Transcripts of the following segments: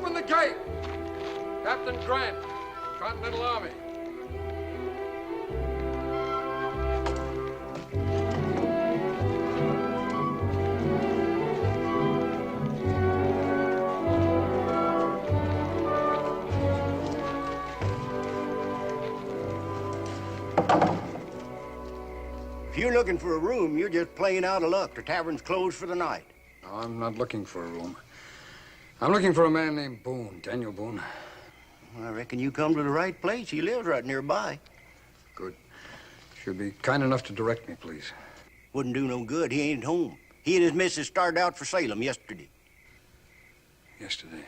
Open the gate! Captain Grant, Continental Army. If you're looking for a room, you're just playing out of luck. The tavern's closed for the night. No, I'm not looking for a room. I'm looking for a man named Boone, Daniel Boone. I reckon you come to the right place. He lives right nearby. Good. Should be kind enough to direct me, please. Wouldn't do no good. He ain't home. He and his missus started out for Salem yesterday. Yesterday?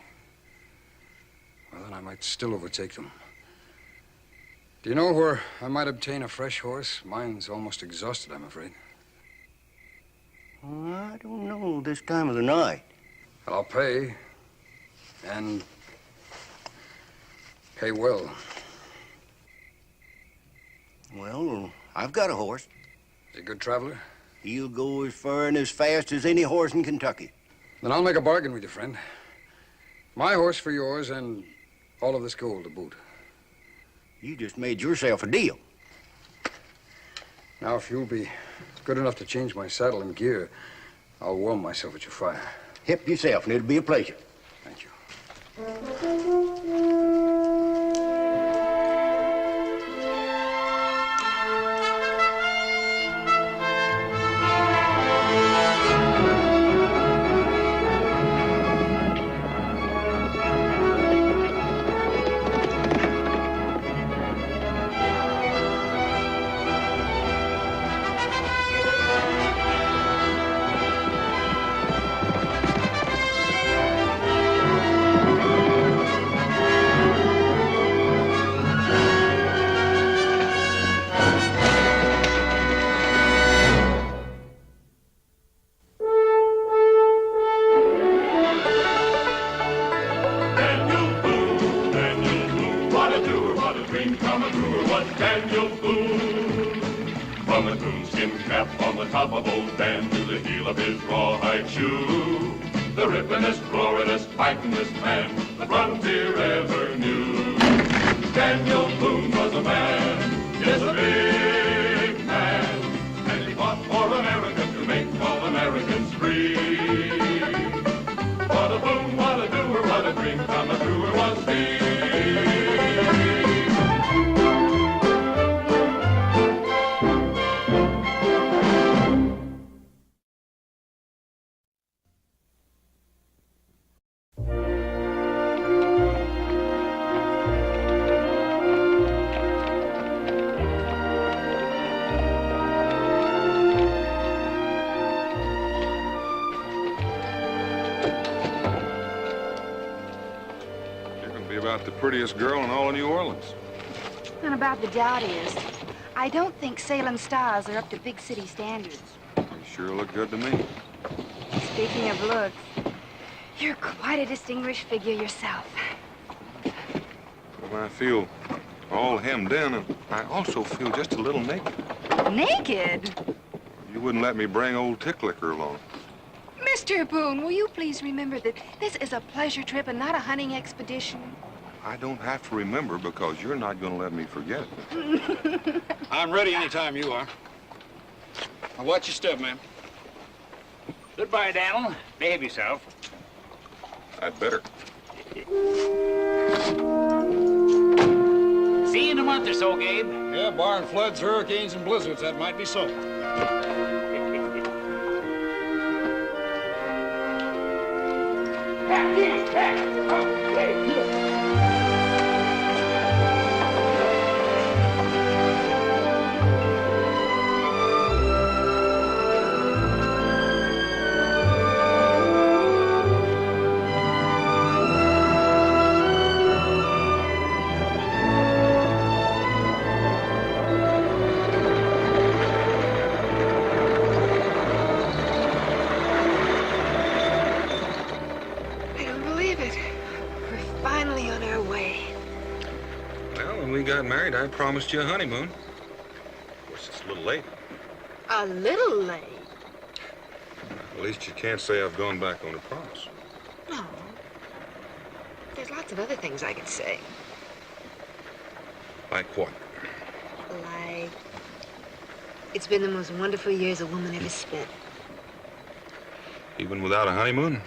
Well, then I might still overtake them. Do you know where I might obtain a fresh horse? Mine's almost exhausted, I'm afraid. I don't know this time of the night. Well, I'll pay. And pay well. Well, I've got a horse. Is he a good traveler? He'll go as far and as fast as any horse in Kentucky. Then I'll make a bargain with you, friend. My horse for yours and all of this gold to boot. You just made yourself a deal. Now, if you'll be good enough to change my saddle and gear, I'll warm myself at your fire. Help yourself, and it'll be a pleasure. Thank you. The prettiest girl in all of New Orleans. And about the doubt is, I don't think Salem stars are up to big city standards. You sure look good to me. Speaking of looks, you're quite a distinguished figure yourself. Well, I feel all hemmed in, and I also feel just a little naked. Naked? You wouldn't let me bring old Ticklicker along. Mr. Boone, will you please remember that this is a pleasure trip and not a hunting expedition? I don't have to remember because you're not going to let me forget. I'm ready anytime you are. Now watch your step, man. Goodbye, Daniel. Behave yourself. I'd better. See you in a month or so, Gabe. Yeah, barring floods, hurricanes, and blizzards, that might be so. Married, I promised you a honeymoon. Of course, it's a little late. A little late? At least you can't say I've gone back on a promise. No. there's lots of other things I could say. Like what? Like, it's been the most wonderful years a woman ever spent. Even without a honeymoon?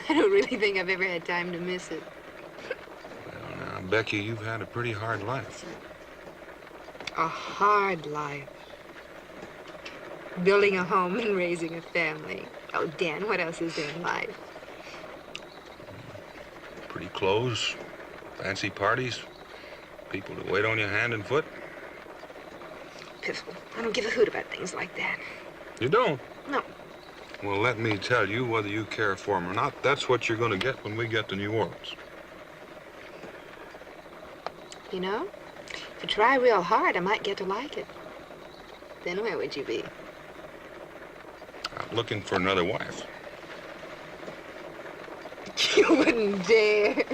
I don't really think I've ever had time to miss it. Well, now, Becky, you've had a pretty hard life. A hard life. Building a home and raising a family. Oh, Dan, what else is there in life? Pretty clothes, fancy parties, people to wait on you hand and foot. Piffle, I don't give a hoot about things like that. You don't? No. Well, let me tell you, whether you care for them or not, that's what you're going to get when we get to New Orleans. You know, if you try real hard, I might get to like it. Then where would you be? I'm looking for another wife. You wouldn't dare.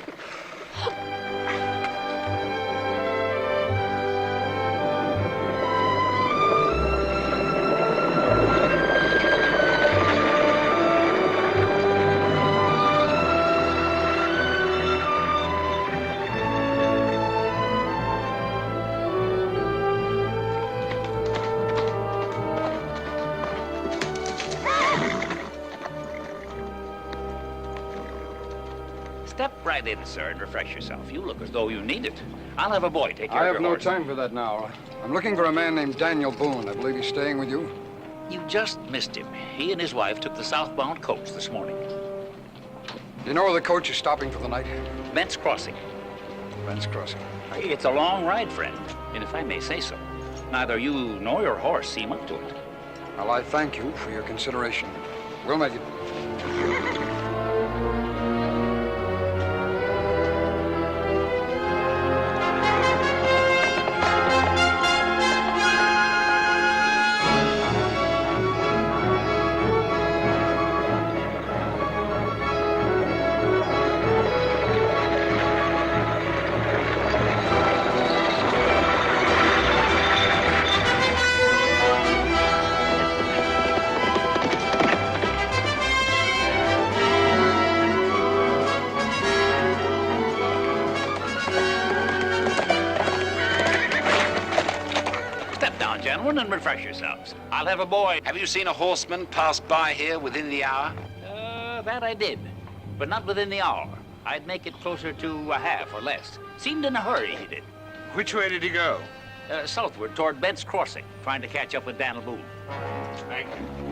Step right in, sir, and refresh yourself. You look as though you need it. I'll have a boy take care I of have your no horse. time for that now. I'm looking for a man named Daniel Boone. I believe he's staying with you. You just missed him. He and his wife took the southbound coach this morning. Do you know where the coach is stopping for the night? Bent's Crossing. Ben's Crossing. It's a long ride, friend, and if I may say so, neither you nor your horse seem up to it. Well, I thank you for your consideration. We'll make it. Step down, gentlemen, and refresh yourselves. I'll have a boy. Have you seen a horseman pass by here within the hour? That I did, but not within the hour. I'd make it closer to a half or less. Seemed in a hurry, he did. Which way did he go? Southward toward Bent's Crossing, trying to catch up with Daniel Boone. Thank you.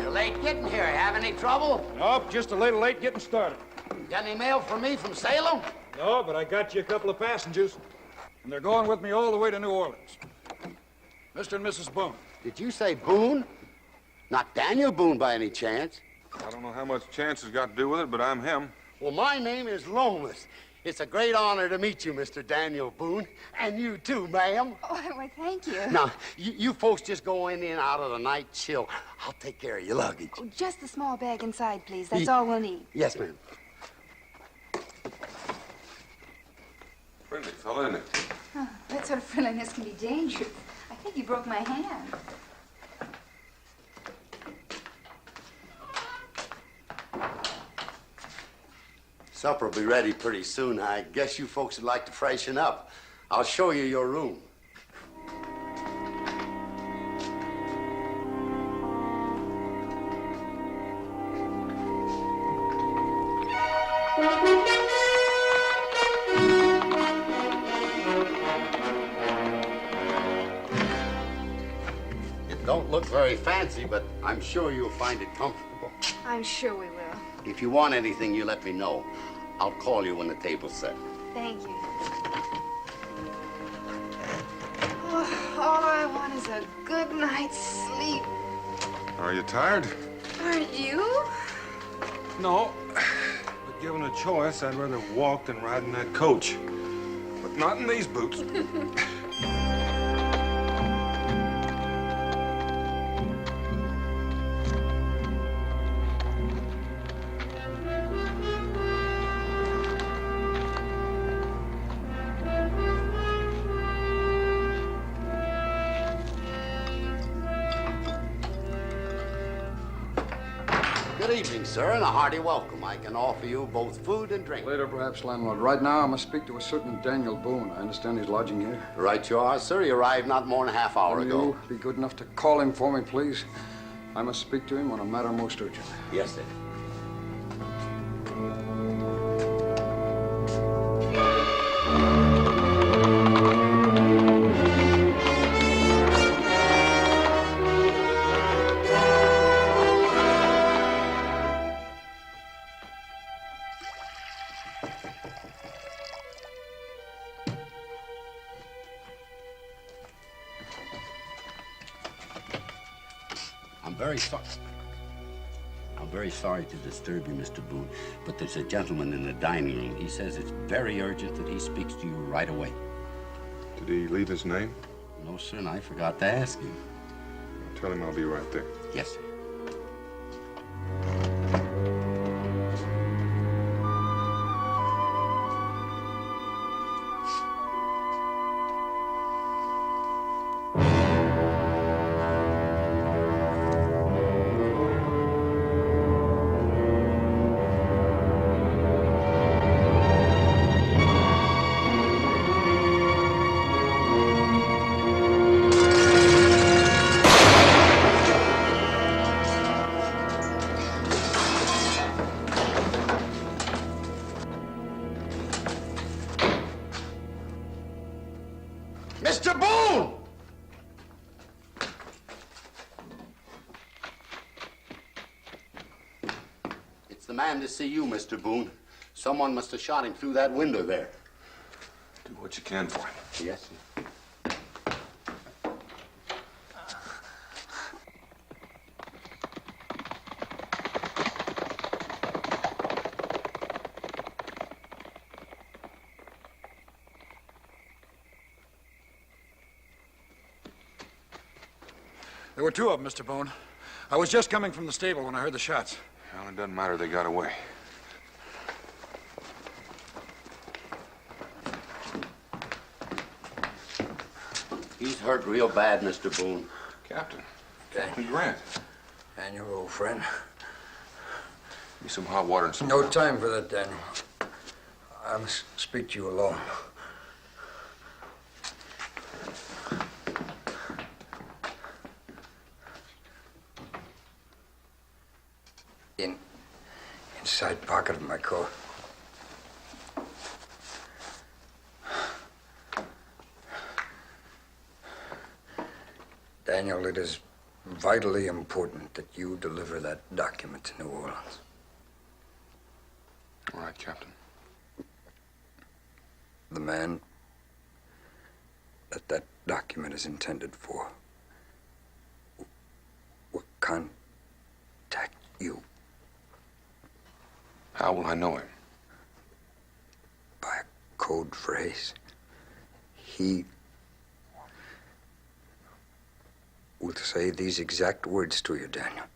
You're late getting here. Have any trouble? Nope, just a little late getting started. Got any mail for me from Salem? No, but I got you a couple of passengers, and they're going with me all the way to New Orleans. Mr. and Mrs. Boone. Did you say Boone? Not Daniel Boone by any chance? I don't know how much chance has got to do with it, but I'm him. Well, my name is Lomas. It's a great honor to meet you, Mr. Daniel Boone. And you too, ma'am. Oh, well, thank you. Now, you folks just go in and out of the night chill. I'll take care of your luggage. Oh, just the small bag inside, please. That's all we'll need. Yes, ma'am. Friendly fella, isn't it? Oh, that sort of friendliness can be dangerous. I think you broke my hand. Supper will be ready pretty soon. I guess you folks would like to freshen up. I'll show you your room. It don't look very fancy, but I'm sure you'll find it comfortable. I'm sure we will. If you want anything, you let me know. I'll call you when the table's set. Thank you. Oh, all I want is a good night's sleep. Are you tired? Aren't you? No. But given a choice, I'd rather walk than ride in that coach. But not in these boots. Good evening, sir, and a hearty welcome. I can offer you both food and drink. Later, perhaps, landlord. Right now, I must speak to a certain Daniel Boone. I understand he's lodging here. Right you are, sir. He arrived not more than a half hour ago. You be good enough to call him for me, please. I must speak to him on a matter most urgent. Yes, sir. I'm very sorry to disturb you, Mr. Boone, but there's a gentleman in the dining room. He says it's very urgent that he speaks to you right away. Did he leave his name? No, sir, and I forgot to ask him. Tell him I'll be right there. Yes, sir. Mr. Boone! It's the man to see you, Mr. Boone. Someone must have shot him through that window there. Do what you can for him. Yes, sir. There were two of them, Mr. Boone. I was just coming from the stable when I heard the shots. Well, it doesn't matter. They got away. He's hurt real bad, Mr. Boone. Captain. Captain Grant. Daniel, old friend. Give me some hot water and some... No time for that, Daniel. I must speak to you alone. Inside pocket of my coat. Daniel, it is vitally important that you deliver that document to New Orleans. All right, Captain. The man that document is intended for will contact you. How will I know him? By a code phrase. He will say these exact words to you, Daniel.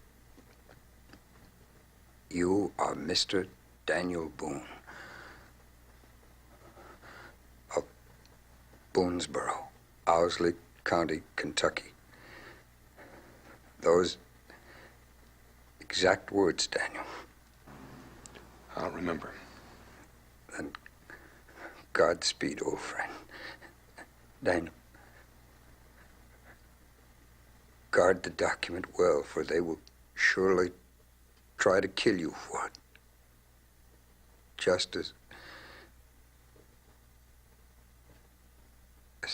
You are Mr. Daniel Boone of Boonesboro, Owsley County, Kentucky. Those exact words, Daniel. I'll remember. Then Godspeed, old friend. Daniel, guard the document well, for they will surely try to kill you for it. Just as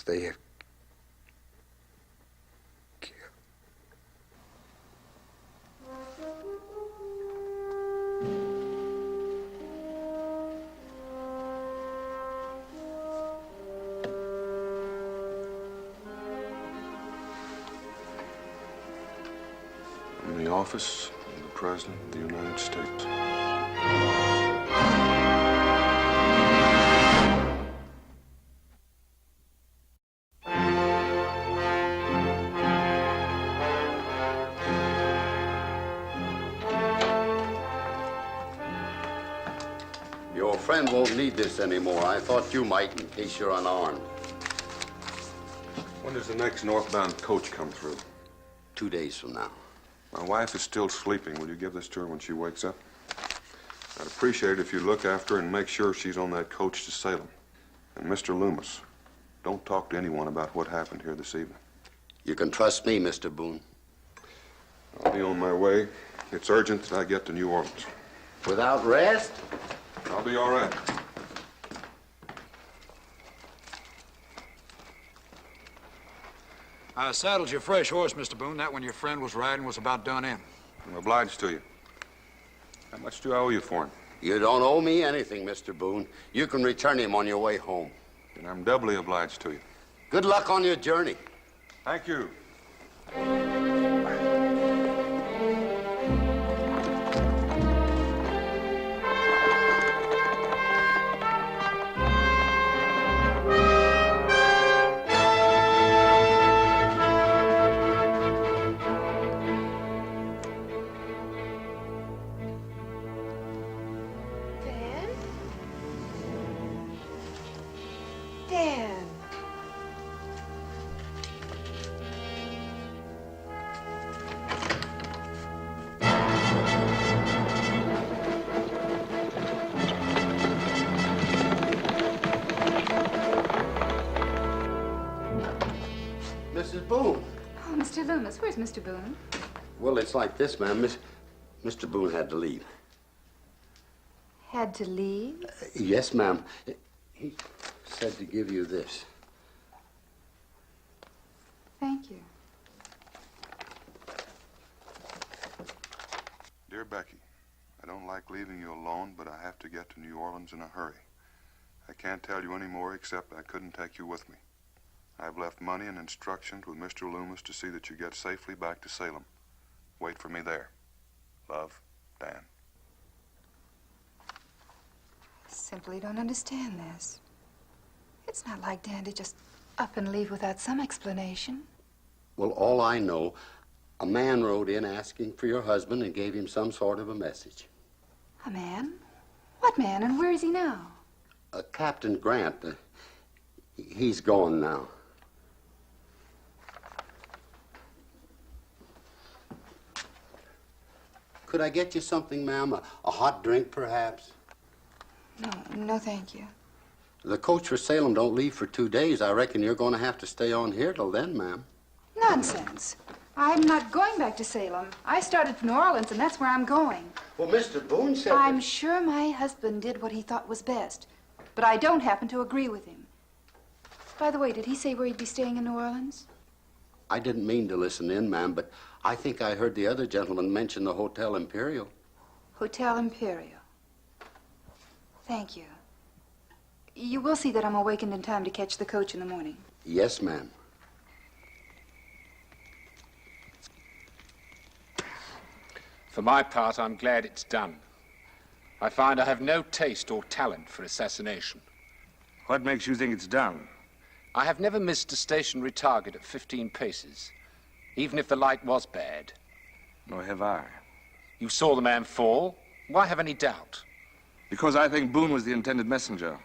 they have killed. office of the President of the United States. Your friend won't need this anymore. I thought you might in case you're unarmed. When does the next northbound coach come through? 2 days from now. My wife is still sleeping. Will you give this to her when she wakes up? I'd appreciate it if you look after her and make sure she's on that coach to Salem. And Mr. Loomis, don't talk to anyone about what happened here this evening. You can trust me, Mr. Boone. I'll be on my way. It's urgent that I get to New Orleans. Without rest? I'll be all right. I saddled your fresh horse, Mr. Boone. That one your friend was riding was about done in. I'm obliged to you. How much do I owe you for him? You don't owe me anything, Mr. Boone. You can return him on your way home. And I'm doubly obliged to you. Good luck on your journey. Thank you. Dan. Mrs. Boone. Oh, Mr. Loomis, where's Mr. Boone? Well, it's like this, ma'am. Mr. Boone had to leave. Had to leave? Yes, ma'am. He said to give you this. Thank you. Dear Becky, I don't like leaving you alone, but I have to get to New Orleans in a hurry. I can't tell you any more except I couldn't take you with me. I've left money and instructions with Mr. Loomis to see that you get safely back to Salem. Wait for me there. Love, Dan. I simply don't understand this. It's not like Dan to just up and leave without some explanation. Well, all I know, a man rode in asking for your husband and gave him some sort of a message. A man? What man, and where is he now? Captain Grant. He's gone now. Could I get you something, ma'am? A hot drink, perhaps? No, thank you. The coach for Salem don't leave for 2 days. I reckon you're going to have to stay on here till then, ma'am. Nonsense. I'm not going back to Salem. I started from New Orleans, and that's where I'm going. Well, Mr. Boone said... I'm sure my husband did what he thought was best, but I don't happen to agree with him. By the way, did he say where he'd be staying in New Orleans? I didn't mean to listen in, ma'am, but I think I heard the other gentleman mention the Hotel Imperial. Hotel Imperial. Thank you. You will see that I'm awakened in time to catch the coach in the morning. Yes, ma'am. For my part, I'm glad it's done. I find I have no taste or talent for assassination. What makes you think it's done? I have never missed a stationary target at 15 paces, even if the light was bad. Nor have I. You saw the man fall. Why have any doubt? Because I think Boone was the intended messenger,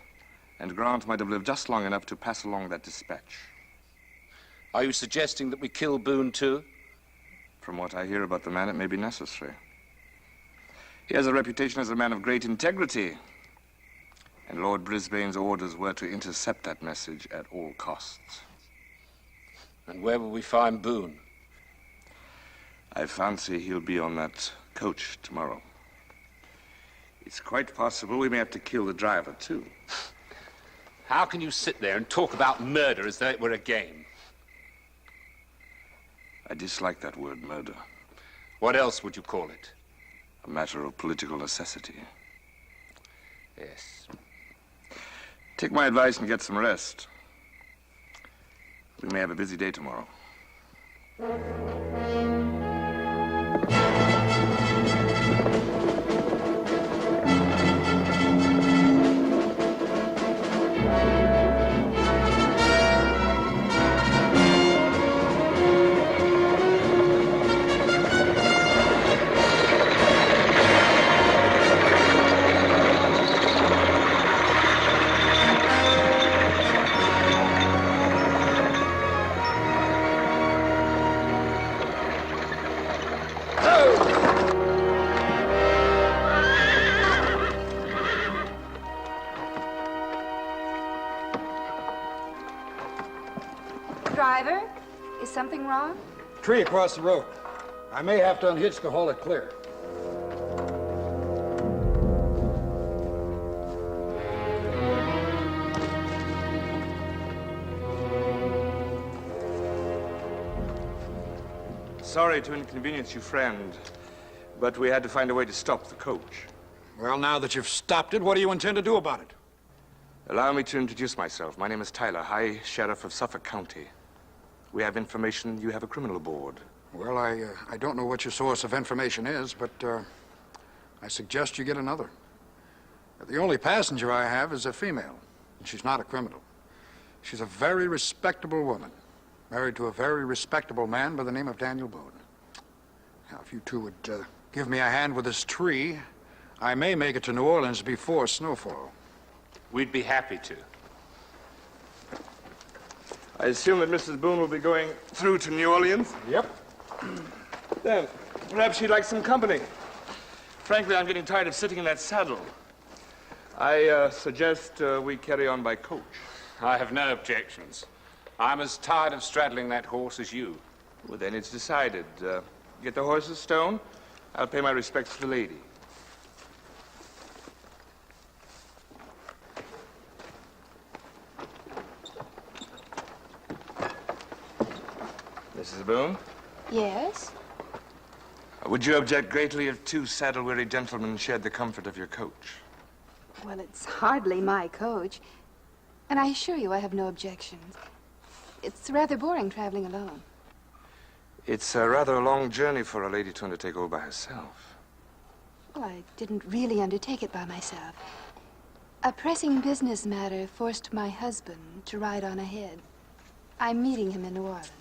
and Grant might have lived just long enough to pass along that dispatch. Are you suggesting that we kill Boone, too? From what I hear about the man, it may be necessary. He has a reputation as a man of great integrity, and Lord Brisbane's orders were to intercept that message at all costs. And where will we find Boone? I fancy he'll be on that coach tomorrow. It's quite possible we may have to kill the driver, too. How can you sit there and talk about murder as though it were a game? I dislike that word, murder. What else would you call it? A matter of political necessity. Yes. Take my advice and get some rest. We may have a busy day tomorrow. Driver, is something wrong? Tree across the road. I may have to unhitch to haul it clear. Sorry to inconvenience you, friend, but we had to find a way to stop the coach. Well, now that you've stopped it, what do you intend to do about it? Allow me to introduce myself. My name is Tyler, High Sheriff of Suffolk County. We have information you have a criminal aboard. Well, I don't know what your source of information is, but I suggest you get another. The only passenger I have is a female, and she's not a criminal. She's a very respectable woman, married to a very respectable man by the name of Daniel Boone. Now, if you two would give me a hand with this tree, I may make it to New Orleans before snowfall. We'd be happy to. I assume that Mrs. Boone will be going through to New Orleans? Yep. Then, perhaps she'd like some company. Frankly, I'm getting tired of sitting in that saddle. I suggest we carry on by coach. I have no objections. I'm as tired of straddling that horse as you. Well, then it's decided. Get the horse's stone. I'll pay my respects to the lady. Mrs. Boone? Yes? Would you object greatly if two saddle-weary gentlemen shared the comfort of your coach? Well, it's hardly my coach. And I assure you I have no objections. It's rather boring traveling alone. It's rather a long journey for a lady to undertake all by herself. Well, I didn't really undertake it by myself. A pressing business matter forced my husband to ride on ahead. I'm meeting him in New Orleans.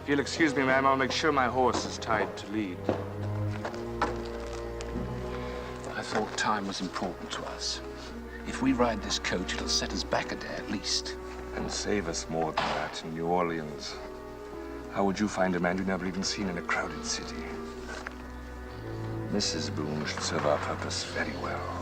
If you'll excuse me, ma'am, I'll make sure my horse is tied to lead. I thought time was important to us. If we ride this coach, it'll set us back a day at least. And save us more than that in New Orleans. How would you find a man you've never even seen in a crowded city? Mrs. Boone should serve our purpose very well.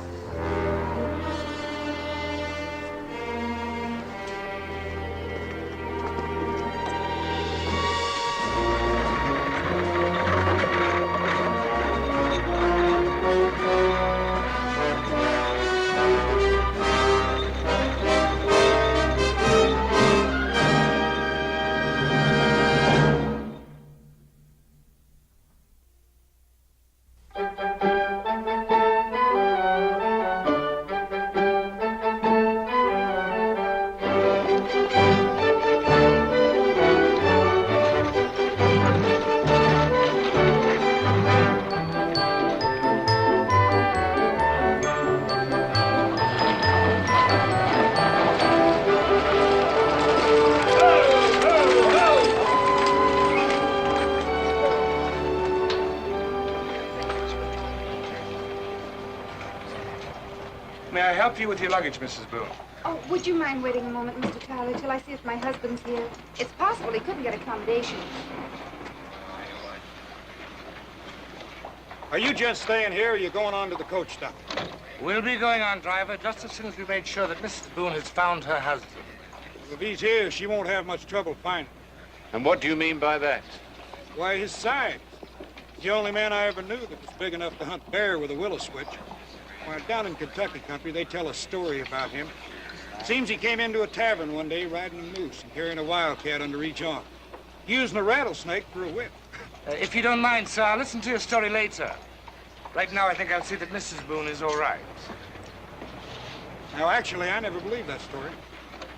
May I help you with your luggage, Mrs. Boone? Oh, would you mind waiting a moment, Mr. Tyler, till I see if my husband's here? It's possible he couldn't get accommodation. Are you just staying here, or are you going on to the coach stop? We'll be going on, driver, just as soon as we made sure that Mrs. Boone has found her husband. If he's here, she won't have much trouble finding him. And what do you mean by that? Why, his size. He's the only man I ever knew that was big enough to hunt bear with a willow switch. Why, down in Kentucky country, they tell a story about him. Seems he came into a tavern one day riding a moose and carrying a wildcat under each arm, using a rattlesnake for a whip. If you don't mind, sir, I'll listen to your story later. Right now, I think I'll see that Mrs. Boone is all right. Now, actually, I never believed that story.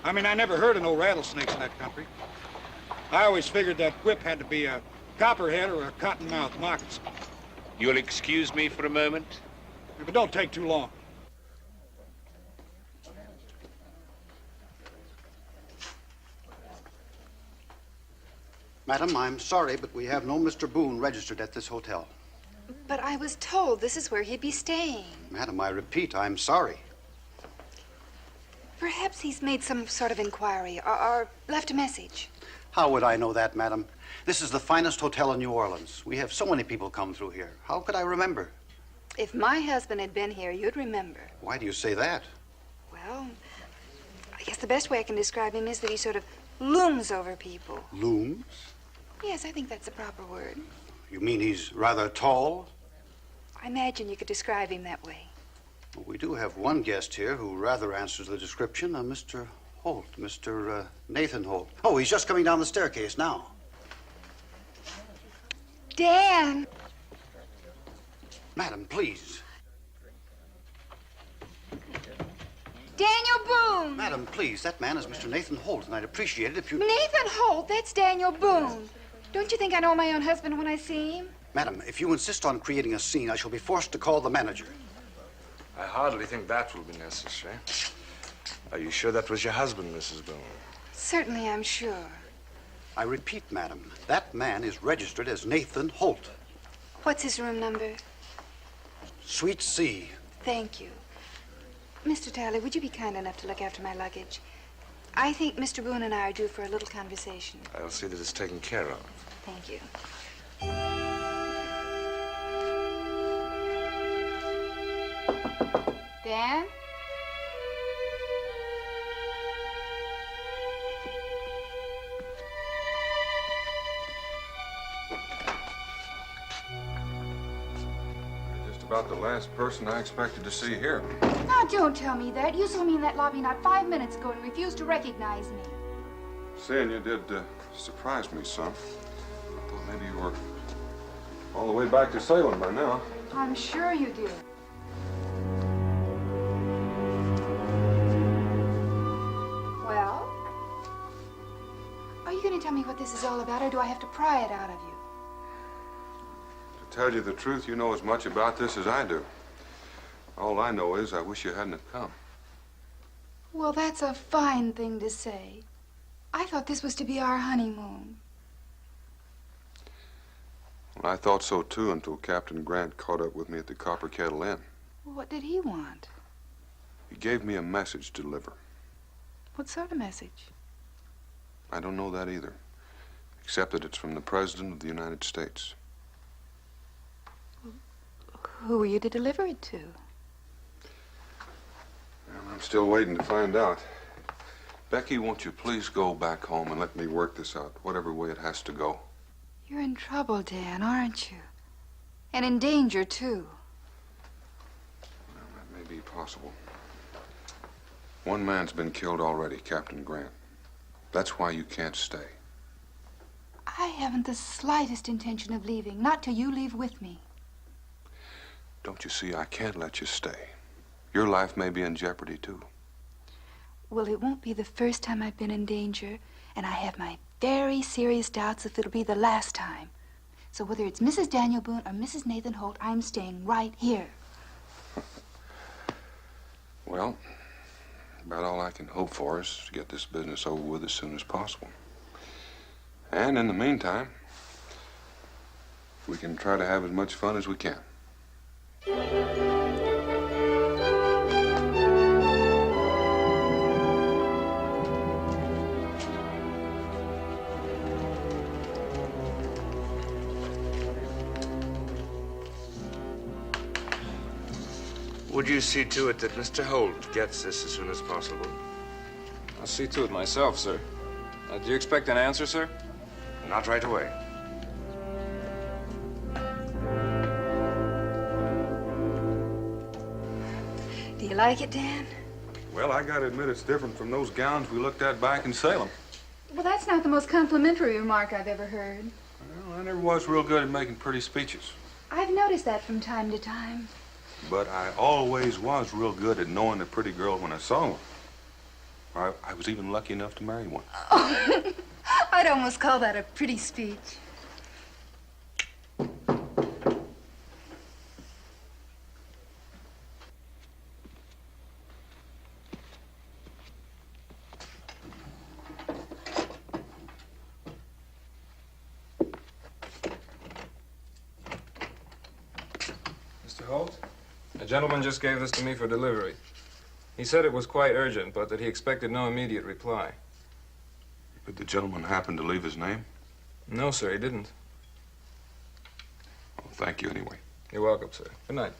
I mean, I never heard of no rattlesnakes in that country. I always figured that whip had to be a copperhead or a cottonmouth moccasin. You'll excuse me for a moment? But don't take too long. Madam, I'm sorry, but we have no Mr. Boone registered at this hotel. But I was told this is where he'd be staying. Madam, I repeat, I'm sorry. Perhaps he's made some sort of inquiry or left a message. How would I know that, madam? This is the finest hotel in New Orleans. We have so many people come through here. How could I remember? If my husband had been here, you'd remember. Why do you say that? Well, I guess the best way I can describe him is that he sort of looms over people. Looms? Yes, I think that's the proper word. You mean he's rather tall? I imagine you could describe him that way. Well, we do have one guest here who rather answers the description, Mr. Holt, Mr. Nathan Holt. Oh, he's just coming down the staircase now. Dan! Madam, please. Daniel Boone! Madam, please. That man is Mr. Nathan Holt, and I'd appreciate it if you... Nathan Holt? That's Daniel Boone. Don't you think I know my own husband when I see him? Madam, if you insist on creating a scene, I shall be forced to call the manager. I hardly think that will be necessary. Are you sure that was your husband, Mrs. Boone? Certainly, I'm sure. I repeat, madam, that man is registered as Nathan Holt. What's his room number? Suite C. Thank you. Mr. Tyler, would you be kind enough to look after my luggage? I think Mr. Boone and I are due for a little conversation. I'll see that it's taken care of. Thank you. Dan? Just about the last person I expected to see here. Now, don't tell me that. You saw me in that lobby not 5 minutes ago and refused to recognize me. Seeing you did surprise me, son. I thought maybe you were all the way back to Salem by now. I'm sure you did. Well? Are you going to tell me what this is all about, or do I have to pry it out of you? To tell you the truth, you know as much about this as I do. All I know is I wish you hadn't have come. Well, that's a fine thing to say. I thought this was to be our honeymoon. Well, I thought so, too, until Captain Grant caught up with me at the Copper Kettle Inn. What did he want? He gave me a message to deliver. What sort of message? I don't know that either, except that it's from the President of the United States. Who were you to deliver it to? Well, I'm still waiting to find out. Becky, won't you please go back home and let me work this out, whatever way it has to go? You're in trouble, Dan, aren't you? And in danger, too. Well, that may be possible. One man's been killed already, Captain Grant. That's why you can't stay. I haven't the slightest intention of leaving, not till you leave with me. Don't you see, I can't let you stay. Your life may be in jeopardy, too. Well, it won't be the first time I've been in danger, and I have my very serious doubts if it'll be the last time. So whether it's Mrs. Daniel Boone or Mrs. Nathan Holt, I'm staying right here. Well, about all I can hope for is to get this business over with as soon as possible. And in the meantime, we can try to have as much fun as we can. Would you see to it that Mr. Holt gets this as soon as possible? I'll see to it myself, sir. Do you expect an answer, sir? Not right away. Do you like it, Dan? Well, I gotta admit it's different from those gowns we looked at back in Salem. Well, that's not the most complimentary remark I've ever heard. Well, I never was real good at making pretty speeches. I've noticed that from time to time. But I always was real good at knowing a pretty girl when I saw one. I was even lucky enough to marry one. Oh, I'd almost call that a pretty speech. Mr. Holt? A gentleman just gave this to me for delivery. He said it was quite urgent, but that he expected no immediate reply. Did the gentleman happen to leave his name? No, sir, he didn't. Well, thank you anyway. You're welcome, sir. Good night.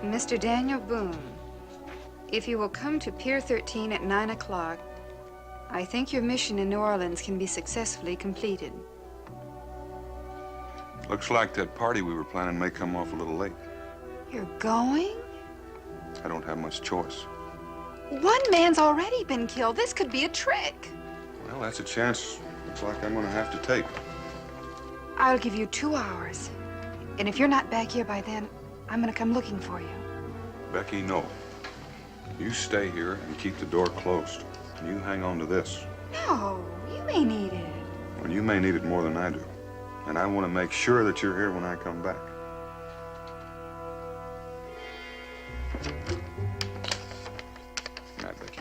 Mr. Daniel Boone, if you will come to Pier 13 at 9 o'clock, I think your mission in New Orleans can be successfully completed. Looks like that party we were planning may come off a little late. You're going? I don't have much choice. One man's already been killed. This could be a trick. Well, that's a chance looks like I'm gonna have to take. I'll give you 2 hours. And if you're not back here by then, I'm gonna come looking for you. Becky, no. You stay here and keep the door closed. And you hang on to this. No, you may need it. Well, you may need it more than I do. And I want to make sure that you're here when I come back. Good night, Becky.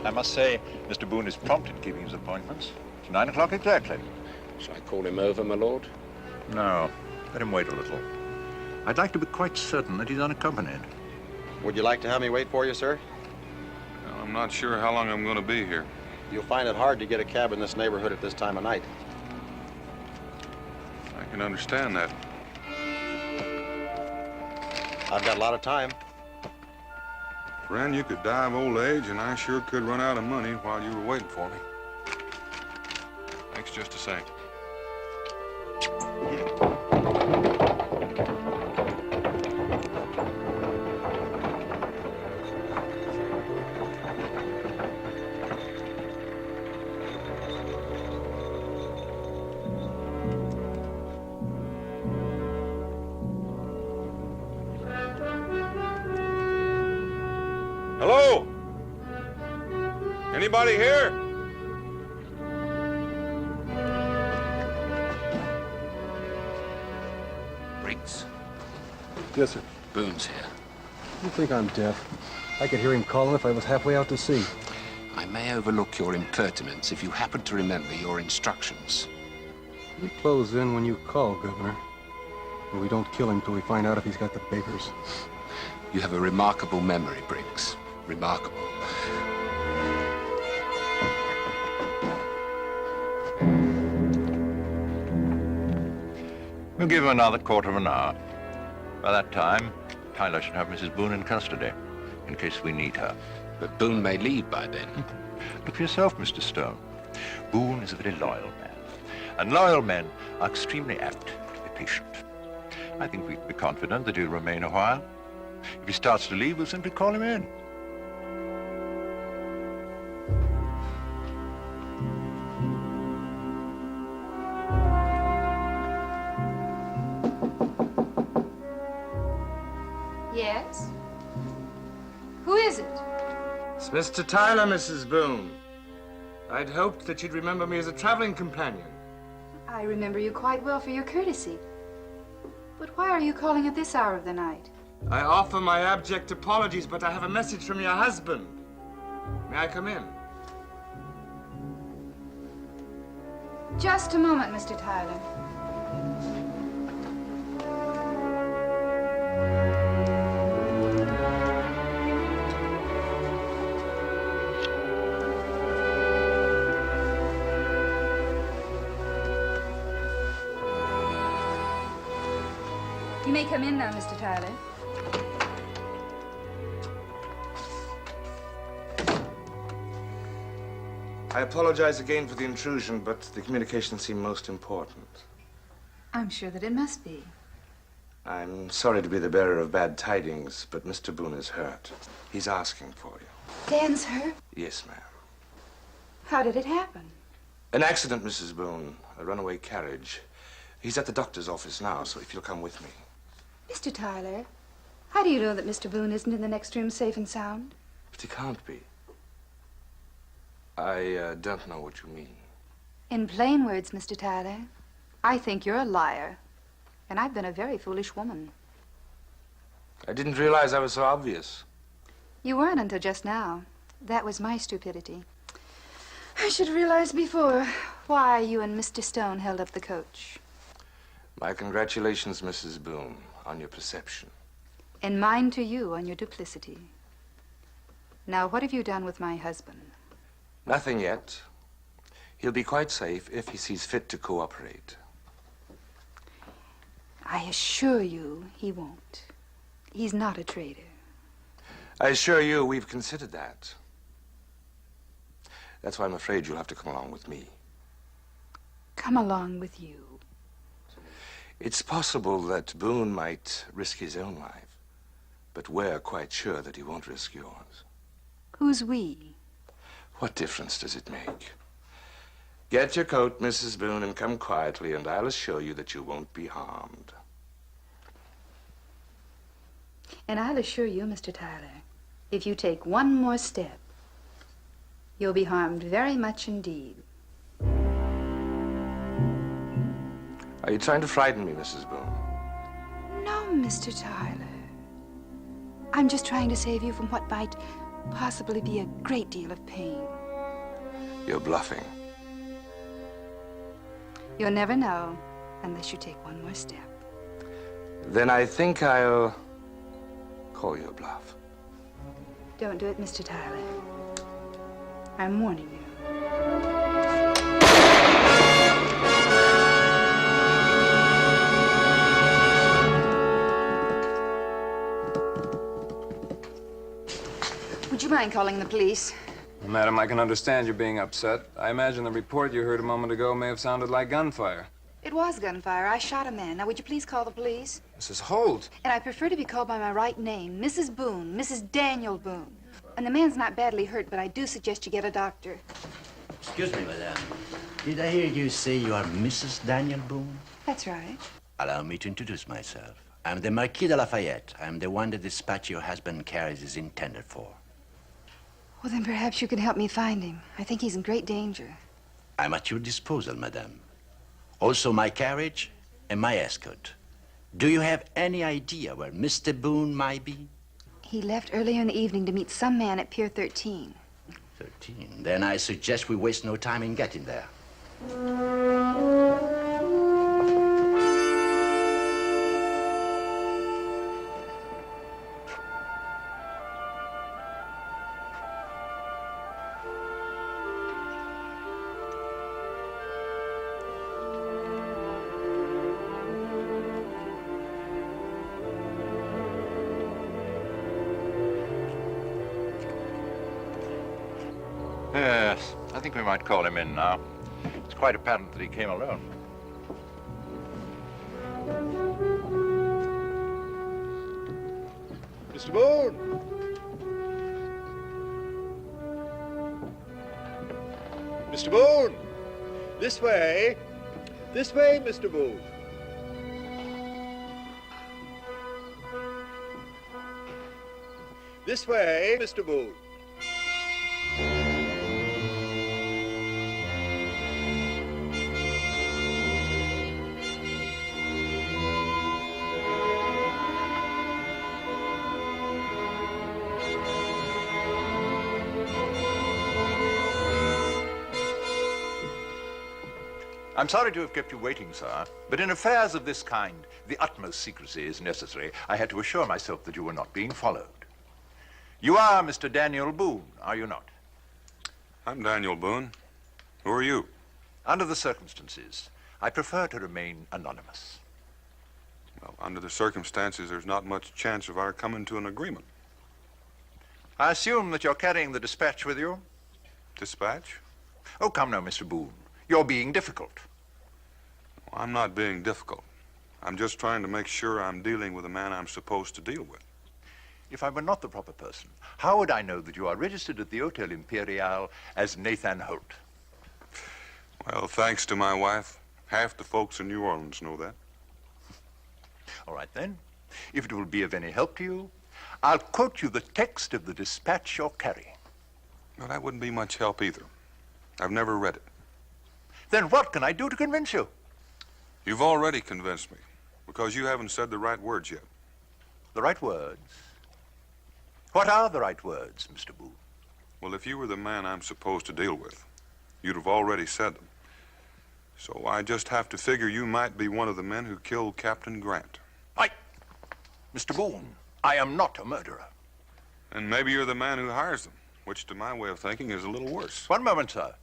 I must say, Mr. Boone is prompt in keeping his appointments. It's 9 o'clock exactly. Shall I call him over, my lord? No, let him wait a little. I'd like to be quite certain that he's unaccompanied. Would you like to have me wait for you, sir? Well, I'm not sure how long I'm going to be here. You'll find it hard to get a cab in this neighborhood at this time of night. I can understand that. I've got a lot of time. Friend, you could die of old age, and I sure could run out of money while you were waiting for me. Thanks just the same. Hello? Anybody here? Briggs. Yes, sir. Boone's here. You think I'm deaf? I could hear him calling if I was halfway out to sea. I may overlook your impertinence if you happen to remember your instructions. We close in when you call, Governor. And we don't kill him till we find out if he's got the bakers. You have a remarkable memory, Briggs. Remarkable. We'll give him another quarter of an hour. By that time, Tyler should have Mrs. Boone in custody, in case we need her. But Boone may leave by then. Look for yourself, Mr. Stone. Boone is a very loyal man, and loyal men are extremely apt to be patient. I think we can be confident that he'll remain a while. If he starts to leave, we'll simply call him in. Yes? Who is it? It's Mr. Tyler, Mrs. Boone. I'd hoped that you'd remember me as a traveling companion. I remember you quite well for your courtesy. But why are you calling at this hour of the night? I offer my abject apologies, but I have a message from your husband. May I come in? Just a moment, Mr. Tyler. You may come in now, Mr. Tyler. I apologize again for the intrusion, but the communication seemed most important. I'm sure that it must be. I'm sorry to be the bearer of bad tidings, but Mr. Boone is hurt. He's asking for you. Dan's hurt? Yes, ma'am. How did it happen? An accident, Mrs. Boone. A runaway carriage. He's at the doctor's office now, so if you'll come with me. Mr. Tyler, how do you know that Mr. Boone isn't in the next room safe and sound? But he can't be. I don't know what you mean. In plain words, Mr. Tyler, I think you're a liar. And I've been a very foolish woman. I didn't realize I was so obvious. You weren't until just now. That was my stupidity. I should have realized before why you and Mr. Stone held up the coach. My congratulations, Mrs. Boone, on your perception. And mine to you on your duplicity. Now, what have you done with my husband? Nothing yet. He'll be quite safe if he sees fit to cooperate. I assure you he won't. He's not a traitor. I assure you we've considered that. That's why I'm afraid you'll have to come along with me. Come along with you. It's possible that Boone might risk his own life, but we're quite sure that he won't risk yours. Who's we? What difference does it make? Get your coat, Mrs. Boone, and come quietly, and I'll assure you that you won't be harmed. And I'll assure you, Mr. Tyler, if you take one more step, you'll be harmed very much indeed. Are you trying to frighten me, Mrs. Boone? No, Mr. Tyler. I'm just trying to save you from what might possibly be a great deal of pain. You're bluffing. You'll never know unless you take one more step. Then I think I'll call you a bluff. Don't do it, Mr. Tyler. I'm warning you. Would you mind calling the police? Madam, I can understand you being upset. I imagine the report you heard a moment ago may have sounded like gunfire. It was gunfire. I shot a man. Now, would you please call the police? Mrs. Holt. And I prefer to be called by my right name, Mrs. Boone, Mrs. Daniel Boone. And the man's not badly hurt, but I do suggest you get a doctor. Excuse me, madame. Did I hear you say you are Mrs. Daniel Boone? That's right. Allow me to introduce myself. I'm the Marquis de Lafayette. I'm the one the dispatch your husband carries is intended for. Well, then perhaps you can help me find him. I think he's in great danger. I'm at your disposal, madame. Also my carriage and my escort. Do you have any idea where Mr. Boone might be? He left earlier in the evening to meet some man at Pier 13. 13? Then I suggest we waste no time in getting there. Yes, I think we might call him in now. It's quite apparent that he came alone. Mr. Boone! Mr. Boone! This way! This way, Mr. Boone! This way, Mr. Boone! I'm sorry to have kept you waiting, sir, but in affairs of this kind, the utmost secrecy is necessary. I had to assure myself that you were not being followed. You are Mr. Daniel Boone, are you not? I'm Daniel Boone. Who are you? Under the circumstances, I prefer to remain anonymous. Well, under the circumstances, there's not much chance of our coming to an agreement. I assume that you're carrying the dispatch with you? Dispatch? Oh, come now, Mr. Boone. You're being difficult. Well, I'm not being difficult. I'm just trying to make sure I'm dealing with a man I'm supposed to deal with. If I were not the proper person, how would I know that you are registered at the Hotel Imperial as Nathan Holt? Well, thanks to my wife, half the folks in New Orleans know that. All right, then. If it will be of any help to you, I'll quote you the text of the dispatch you're carrying. Well, that wouldn't be much help either. I've never read it. Then what can I do to convince you? You've already convinced me, because you haven't said the right words yet. The right words? What are the right words, Mr. Boone? Well, if you were the man I'm supposed to deal with, you'd have already said them. So I just have to figure you might be one of the men who killed Captain Grant. Mr. Boone, I am not a murderer. And maybe you're the man who hires them, which to my way of thinking is a little worse. One moment, sir.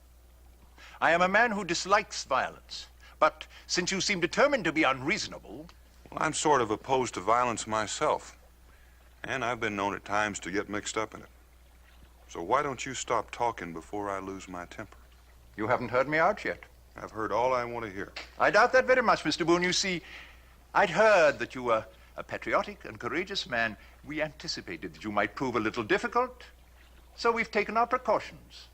I am a man who dislikes violence. But since you seem determined to be unreasonable... Well, I'm sort of opposed to violence myself. And I've been known at times to get mixed up in it. So why don't you stop talking before I lose my temper? You haven't heard me out yet. I've heard all I want to hear. I doubt that very much, Mr. Boone. You see, I'd heard that you were a patriotic and courageous man. We anticipated that you might prove a little difficult, so we've taken our precautions.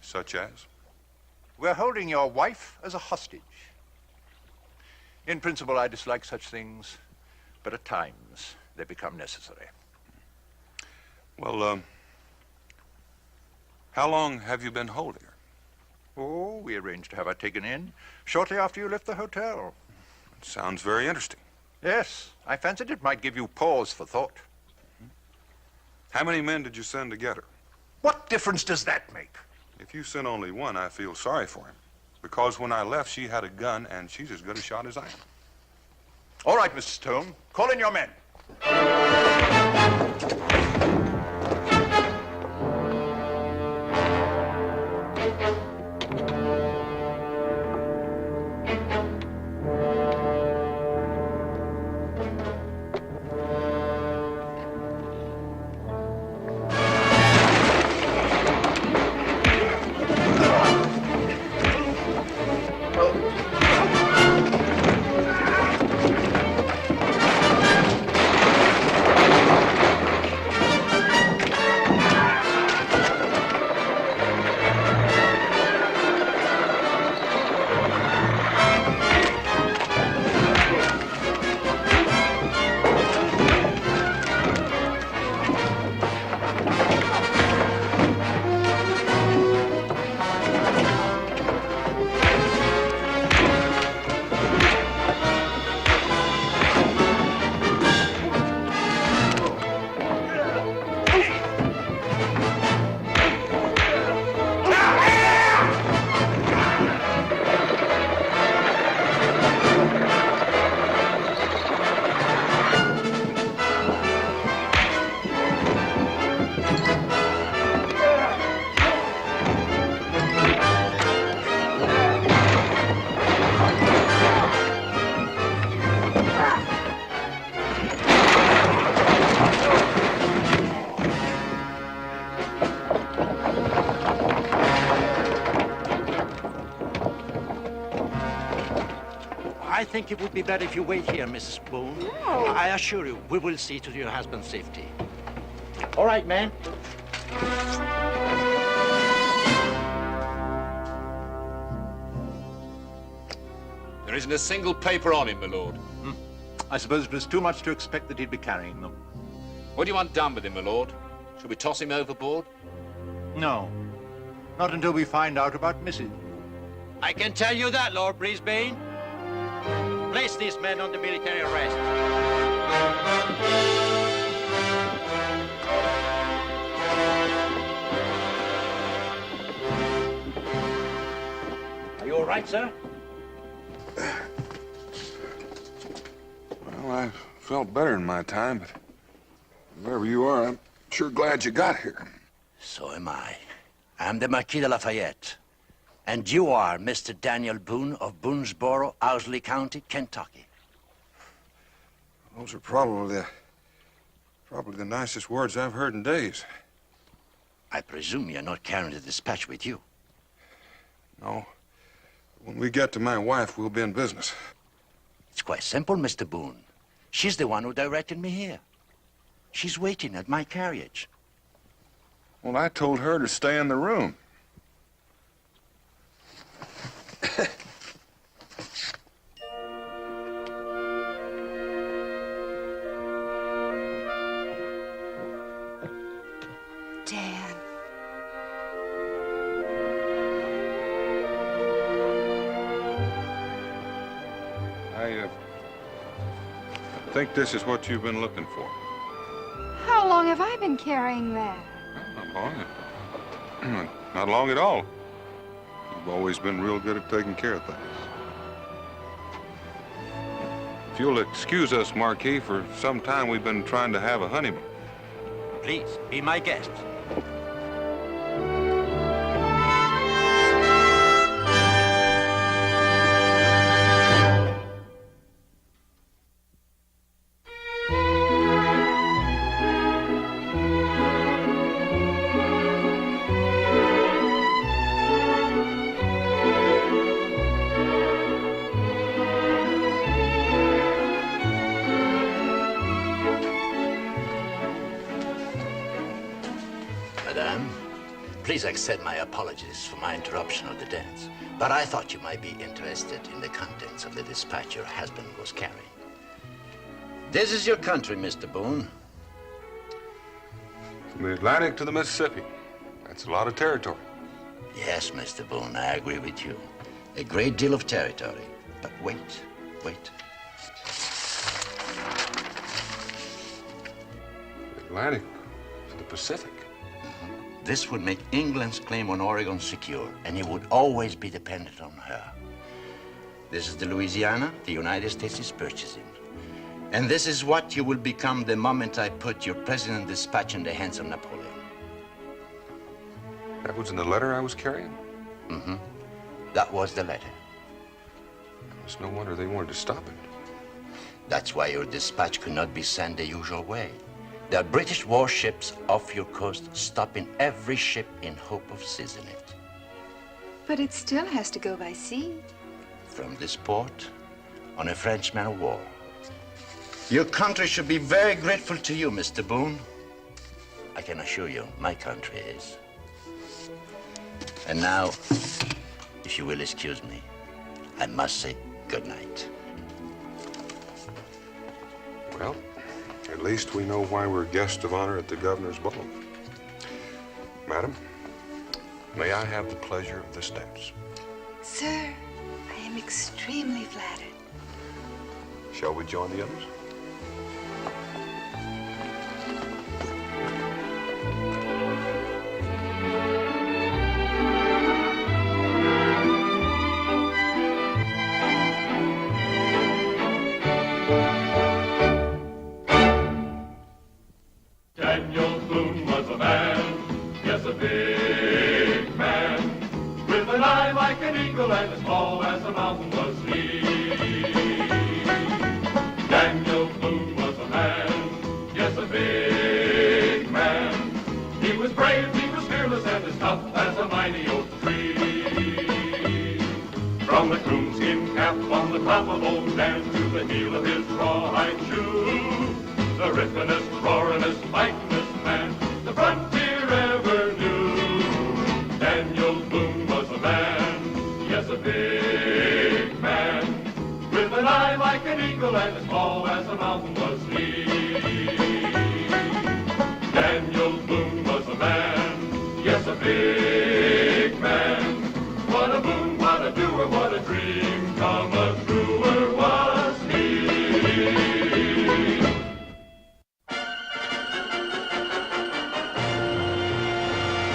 Such as? We're holding your wife as a hostage. In principle, I dislike such things, but at times they become necessary. Well, how long have you been holding her? Oh, we arranged to have her taken in shortly after you left the hotel. It sounds very interesting. Yes, I fancied it might give you pause for thought. How many men did you send to get her? What difference does that make? If you sent only one, I feel sorry for him. Because when I left, she had a gun, and she's as good a shot as I am. All right, Mr. Stone. Call in your men. I think it would be better if you wait here, Mrs. Boone. No. I assure you, we will see to your husband's safety. All right, man. There isn't a single paper on him, my lord. I suppose it was too much to expect that he'd be carrying them. What do you want done with him, my lord? Shall we toss him overboard? No. Not until we find out about Mrs. I can tell you that, Lord Brisbane. Place these men under military arrest. Are you all right, sir? Well, I felt better in my time, but wherever you are, I'm sure glad you got here. So am I. I'm the Marquis de Lafayette. And you are Mr. Daniel Boone of Boonesboro, Owsley County, Kentucky. Those are probably the nicest words I've heard in days. I presume you're not carrying the dispatch with you. No. When we get to my wife, we'll be in business. It's quite simple, Mr. Boone. She's the one who directed me here. She's waiting at my carriage. Well, I told her to stay in the room. Dan. think this is what you've been looking for. How long have I been carrying that? Not long. Not long at all. You've always been real good at taking care of things. If you'll excuse us, Marquis, for some time we've been trying to have a honeymoon. Please, be my guest. Madame, please accept my apologies for my interruption of the dance, but I thought you might be interested in the contents of the dispatch your husband was carrying. This is your country, Mr. Boone. From the Atlantic to the Mississippi. That's a lot of territory. Yes, Mr. Boone, I agree with you. A great deal of territory. But wait. The Atlantic to the Pacific. This would make England's claim on Oregon secure, and you would always be dependent on her. This is the Louisiana the United States is purchasing. And this is what you will become the moment I put your president dispatch in the hands of Napoleon. That was in the letter I was carrying? Mm-hmm. That was the letter. It's no wonder they wanted to stop it. That's why your dispatch could not be sent the usual way. There are British warships off your coast, stopping every ship in hope of seizing it. But it still has to go by sea. From this port, on a French man of war. Your country should be very grateful to you, Mr. Boone. I can assure you, my country is. And now, if you will excuse me, I must say good night. Well, at least we know why we're guests of honor at the governor's ball. Madam, may I have the pleasure of this dance? Sir, I am extremely flattered. Shall we join the others? Daniel Boone was a man, yes, a big man, with an eye like an eagle and as tall as a mountain was he. Daniel Boone was a man, yes, a big man. He was brave, he was fearless, and as tough as a mighty oak tree. From the coonskin cap on the top of old Dan to the heel of his rawhide shoe, the ripplingest, roaringest, fightingest man the frontier ever knew. Daniel Boone was a man, yes, a big man, with an eye like an eagle and as tall as a mountain was he. Daniel Boone was a man, yes, a big man. What a boon, what a doer, what a dream come